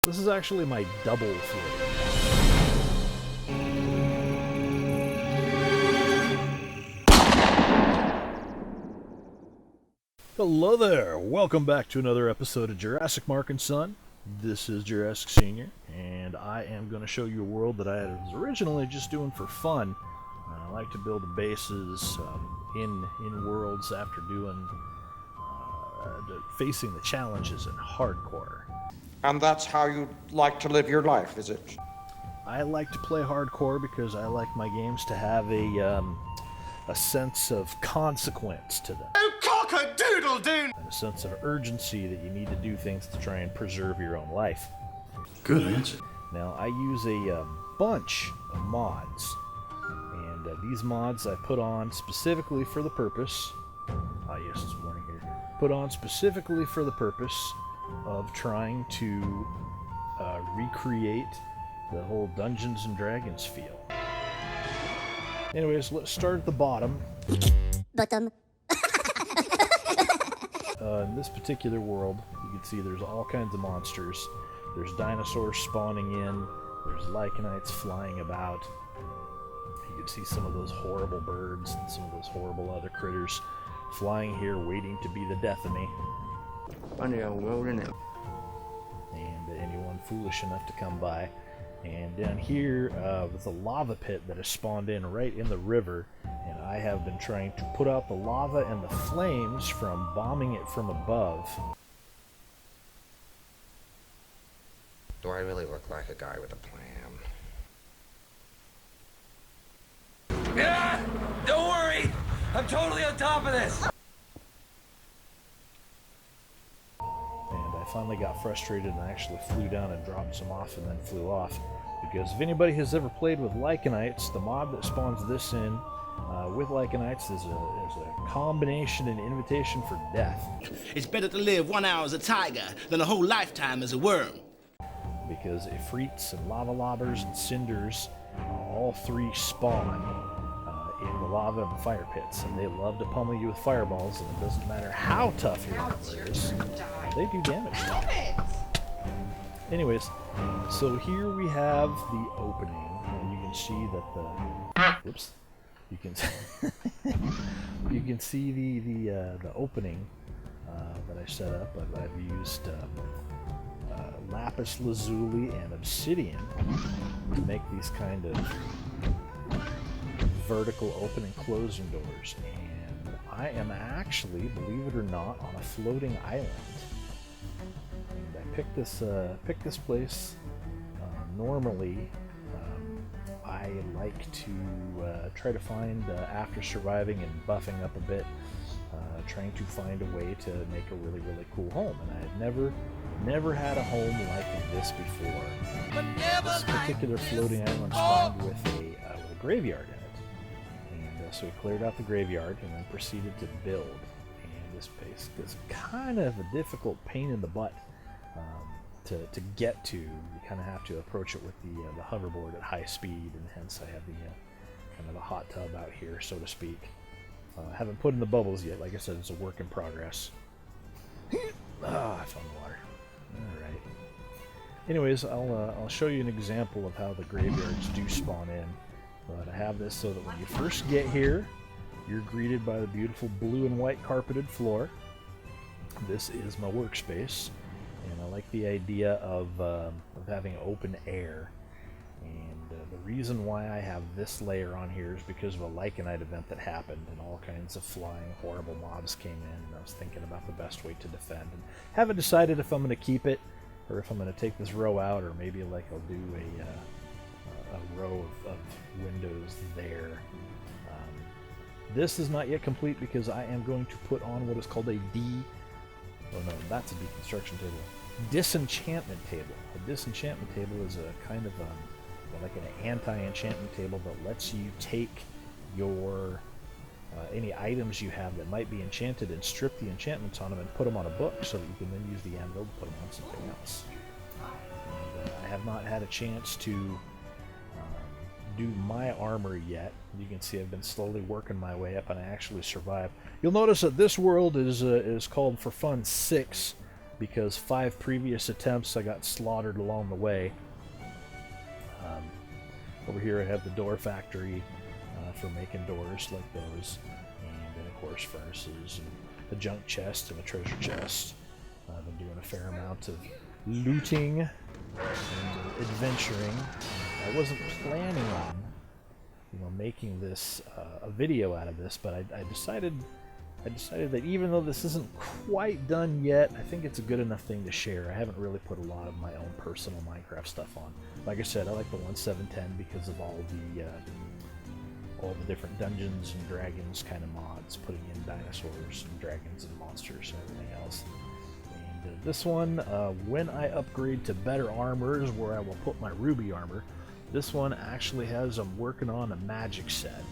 This is actually my double floating. Hello there! Welcome back to another episode of Jurassic Mark and Son. This is Jurassic Senior, and I am going to show you a world that I was originally just doing for fun. I like to build bases in worlds after doing facing the challenges in hardcore. And that's how you like to live your life, is it? I like to play hardcore because I like my games to have a sense of consequence to them. Oh, cock-a-doodle-doo! And a sense of urgency that you need to do things to try and preserve your own life. Good answer. Now, I use a bunch of mods, and these mods I put on specifically for the purpose. Yes, it's morning here. Put on specifically for the purpose of trying to recreate the whole Dungeons and Dragons feel. Anyways, let's start at the bottom. In this particular world, you can see there's all kinds of monsters. There's dinosaurs spawning in. There's Lycanites flying about. You can see some of those horrible birds and some of those horrible other critters flying here waiting to be the death of me. Funny old world, isn't it? And anyone foolish enough to come by. And down here, there's a lava pit that has spawned in right in the river, and I have been trying to put out the lava and the flames from bombing it from above. Do I really look like a guy with a plan? Yeah! Don't worry! I'm totally on top of this! And I finally got frustrated and actually flew down and dropped some off and then flew off. Because if anybody has ever played with Lycanites, the mod that spawns this in with Lycanites is a combination and invitation for death. It's better to live 1 hour as a tiger than a whole lifetime as a worm. Because Ifrits and lava lobbers and cinders, all three spawn in the lava and the fire pits, and they love to pummel you with fireballs, and it doesn't matter how tough your armor is, they do damage. Anyways, so here we have the opening, and you can see that the oops, you can you can see the opening that I set up. I've used lapis lazuli and obsidian to make these kind of vertical open and closing doors, and I am actually, believe it or not, on a floating island. And I picked this place. Normally, I like to try to find, after surviving and buffing up a bit, trying to find a way to make a really, really cool home. And I had never had a home like this before. This particular floating island spawned with a graveyard in it. And so we cleared out the graveyard and then proceeded to build. And this place is kind of a difficult pain in the butt to get to. You kind of have to approach it with the hoverboard at high speed, and hence I have the kind of a hot tub out here, so to speak. Haven't put in the bubbles yet. Like I said, it's a work in progress. I found the water. All right. Anyways, I'll show you an example of how the graveyards do spawn in. But I have this so that when you first get here, you're greeted by the beautiful blue and white carpeted floor. This is my workspace, and I like the idea of having open air. And the reason why I have this layer on here is because of a Lycanite event that happened, and all kinds of flying horrible mobs came in, and I was thinking about the best way to defend. And haven't decided if I'm going to keep it, or if I'm going to take this row out, or maybe like I'll do a row of windows there. This is not yet complete because I am going to put on what is called a that's a deconstruction table. Disenchantment table. A disenchantment table is a kind of like an anti-enchantment table that lets you take your any items you have that might be enchanted and strip the enchantments on them and put them on a book so that you can then use the anvil to put them on something else. And, I have not had a chance to do my armor yet. You can see I've been slowly working my way up, and I actually survived. You'll notice that this world is called for fun 6. because 5 previous attempts I got slaughtered along the way. Over here I have the door factory for making doors like those, and then of course furnaces and a junk chest and a treasure chest. I've been doing a fair amount of looting and adventuring. I wasn't planning on, making this a video out of this, but I decided that even though this isn't quite done yet, I think it's a good enough thing to share. I haven't really put a lot of my own personal Minecraft stuff on. Like I said, I like the 1.7.10 because of all the different Dungeons and Dragons kind of mods, putting in dinosaurs and dragons and monsters and everything else. And this one, when I upgrade to better armor, is where I will put my ruby armor. This one actually has, I'm working on a magic set.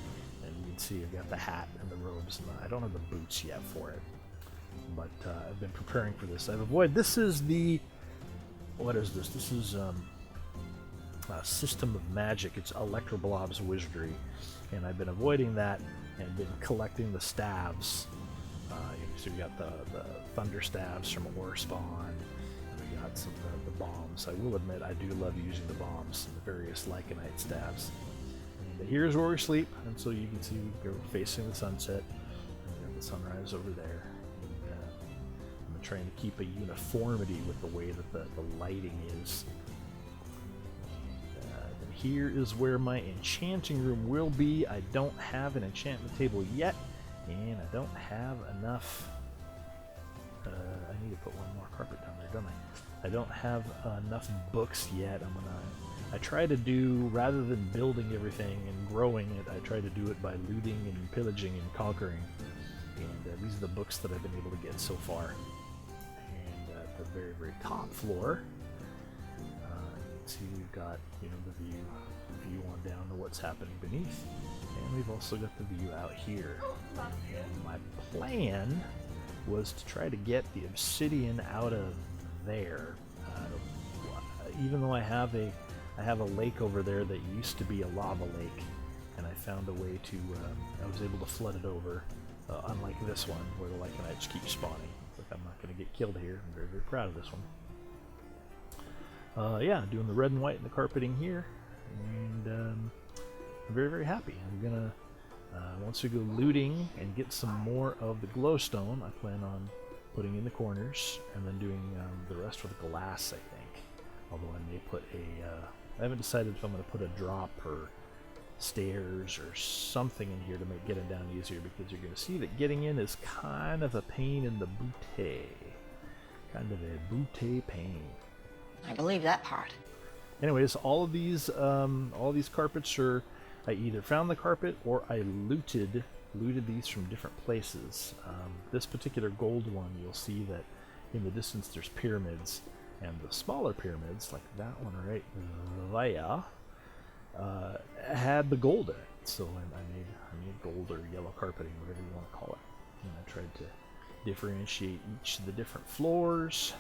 And you can see I've got the hat and the robes, and I don't have the boots yet for it. But I've been preparing for this. I've avoided, this is the, what is this? This is System of Magic. It's Electroblob's Wizardry. And I've been avoiding that and been collecting the staves. So we got the thunder staves from Ore Spawn. We got some of the bombs. I will admit I do love using the bombs and the various Lycanite staves. And here's where we sleep, and so you can see we're facing the sunset. And we got the sunrise over there. And, I'm trying to keep a uniformity with the way that the lighting is. And here is where my enchanting room will be. I don't have an enchantment table yet, and I don't have enough. I need to put one more carpet down there, don't I? I don't have enough books yet. I try to do, rather than building everything and growing it, I try to do it by looting and pillaging and conquering. And these are the books that I've been able to get so far. And at the very, very top floor, you can see we've got the view on down to what's happening beneath, and we've also got the view out here. And my plan was to try to get the obsidian out of there. Even though I have a lake over there that used to be a lava lake, and I found a way to I was able to flood it over, unlike this one where the Lycanites keep spawning. But I'm not going to get killed here. I'm very, very proud of this one. Yeah, doing the red and white and the carpeting here, and I'm very, very happy. I'm gonna once we go looting and get some more of the glowstone, I plan on putting in the corners and then doing the rest with glass, I think. Although I may put I haven't decided if I'm going to put a drop or stairs or something in here to make getting down easier, because you're going to see that getting in is kind of a pain in the booty. Kind of a booty pain. I believe that part. Anyways, all these carpets are, I either found the carpet or I looted these from different places. This particular gold one, you'll see that in the distance there's pyramids, and the smaller pyramids, like that one right there, had the gold in it. So I made gold or yellow carpeting, whatever you want to call it. And I tried to differentiate each of the different floors.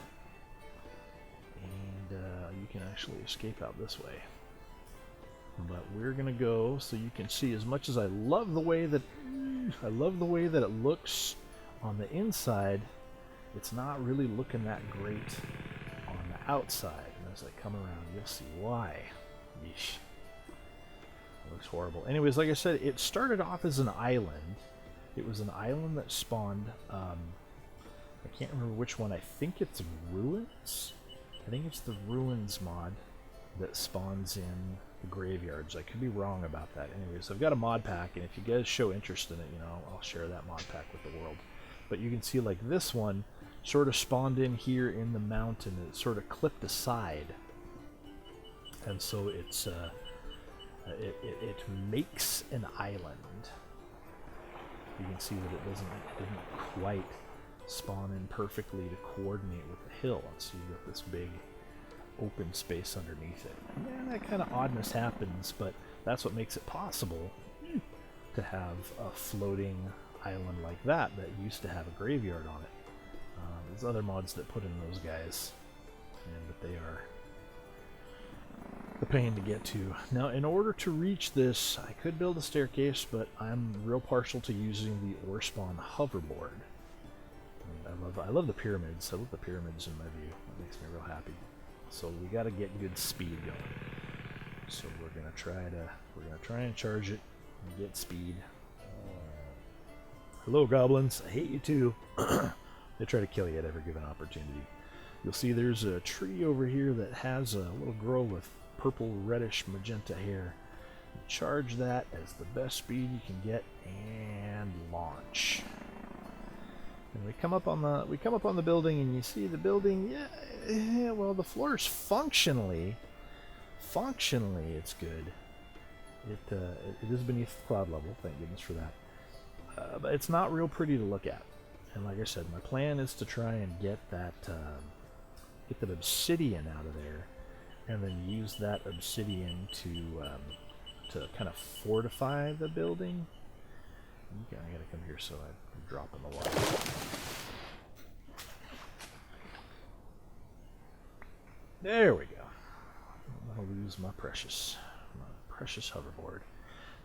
And you can actually escape out this way. But we're gonna go so you can see, as much as I love the way that it looks on the inside, it's not really looking that great on the outside. And as I come around, you'll see why. Yeesh. It looks horrible. Anyways, like I said, it started off as an island. It was an island that spawned, I can't remember which one. I think it's Ruins? I think it's the Ruins mod that spawns in the graveyards. I could be wrong about that. Anyways, I've got a mod pack, and if you guys show interest in it, I'll share that mod pack with the world. But you can see, like, this one sort of spawned in here in the mountain, and it sort of clipped aside. And so it's it makes an island. You can see that it didn't quite spawn in perfectly to coordinate with the hill, and so you've got this big open space underneath it. And that kind of oddness happens, but that's what makes it possible to have a floating island like that used to have a graveyard on it. There's other mods that put in those guys, but they are the pain to get to. Now, in order to reach this, I could build a staircase, but I'm real partial to using the Ore Spawn hoverboard. And I love the pyramids. I love the pyramids in my view. That makes me real happy. So we got to get good speed going. So we're gonna try and charge it and get speed. Hello, goblins. I hate you too. They try to kill you at every given opportunity. You'll see there's a tree over here that has a little girl with purple, reddish, magenta hair. You charge that as the best speed you can get and launch. And we come up on the building, and you see the building. Yeah, well, the floor's functionally it's good. It is beneath cloud level, thank goodness for that. But it's not real pretty to look at. And like I said, my plan is to try and get that obsidian out of there, and then use that obsidian to kind of fortify the building. I gotta come here so I'm dropping the water. There we go. I'll lose my precious hoverboard.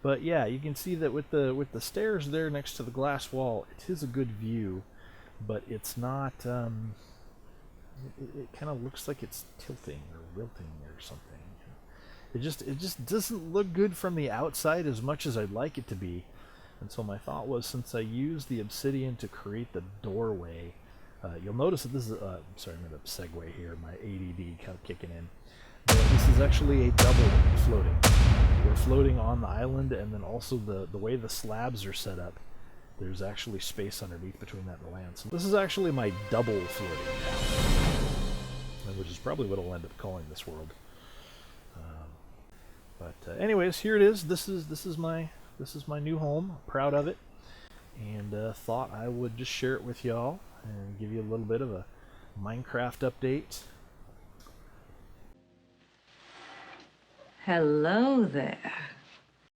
But yeah, you can see that with the stairs there next to the glass wall, it is a good view, but it's not. It kind of looks like it's tilting or wilting or something. It just doesn't look good from the outside as much as I'd like it to be. And so my thought was, since I used the obsidian to create the doorway, you'll notice that this is sorry, I'm going to segue here. My ADD kind of kicking in. But this is actually a double floating. We're floating on the island, and then also the way the slabs are set up, there's actually space underneath between that and the land. So this is actually my double floating town, which is probably what I'll end up calling this world. But anyways, here it is. This is my new home. I'm proud of it, and thought I would just share it with y'all and give you a little bit of a Minecraft update. Hello there.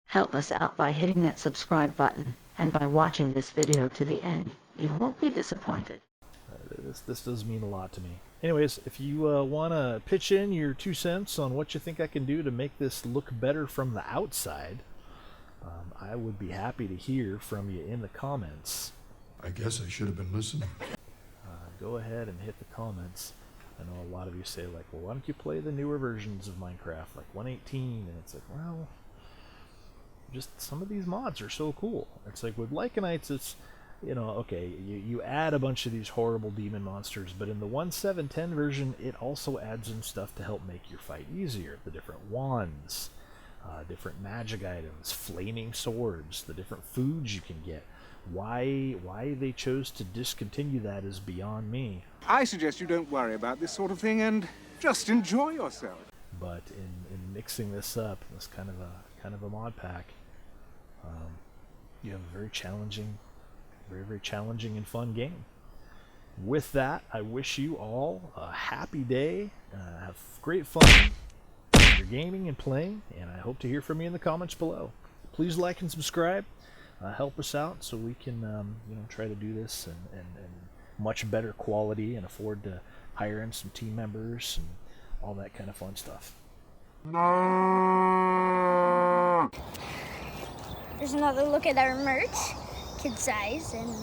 Help us out by hitting that subscribe button and by watching this video to the end. You won't be disappointed. This does mean a lot to me. Anyways, if you want to pitch in your 2 cents on what you think I can do to make this look better from the outside, I would be happy to hear from you in the comments. I guess I should have been listening. Go ahead and hit the comments. I know a lot of you say, like, well, why don't you play the newer versions of Minecraft, like 1.18? And it's like, well, just some of these mods are so cool. It's like with Lycanites, it's, you know, okay, you add a bunch of these horrible demon monsters, but in the 1.7.10 version, it also adds in stuff to help make your fight easier. The different wands, different magic items, flaming swords, the different foods you can get. Why they chose to discontinue that is beyond me. I suggest you don't worry about this sort of thing and just enjoy yourself. But in mixing this up, this kind of a mod pack, you have a very challenging and fun game. With that, I wish you all a happy day. Have great fun when you're gaming and playing, and I hope to hear from you in the comments below. Please like and subscribe. Help us out so we can try to do this and much better quality and afford to hire in some team members and all that kind of fun stuff. There's another look at our merch, kid size, and